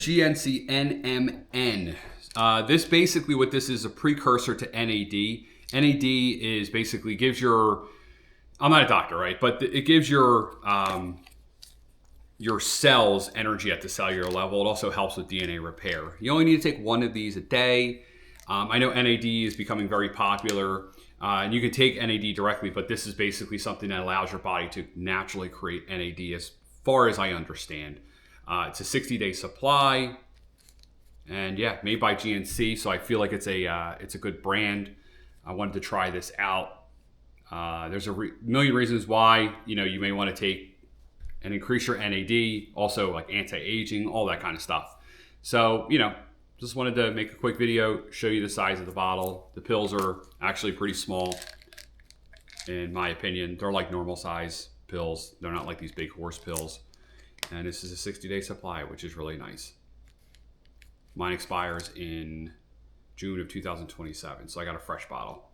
GNC NMN. This basically, what this is, a precursor to NAD. NAD is basically gives your, I'm not a doctor, right? But it gives your cells energy at the cellular level. It also helps with DNA repair. You only need to take one of these a day. I know NAD is becoming very popular, and you can take NAD directly, but this is basically something that allows your body to naturally create NAD as far as I understand. It's a 60-day supply, and yeah, made by GNC, so I feel like it's a good brand. I wanted to try this out. There's a million reasons why you may want to take and increase your NAD, also like anti-aging, all that kind of stuff. So just wanted to make a quick video, show you the size of the bottle. The pills are actually pretty small, in my opinion. They're like normal size pills. They're not like these big horse pills. And this is a 60-day supply, which is really nice. Mine expires in June of 2027, so I got a fresh bottle.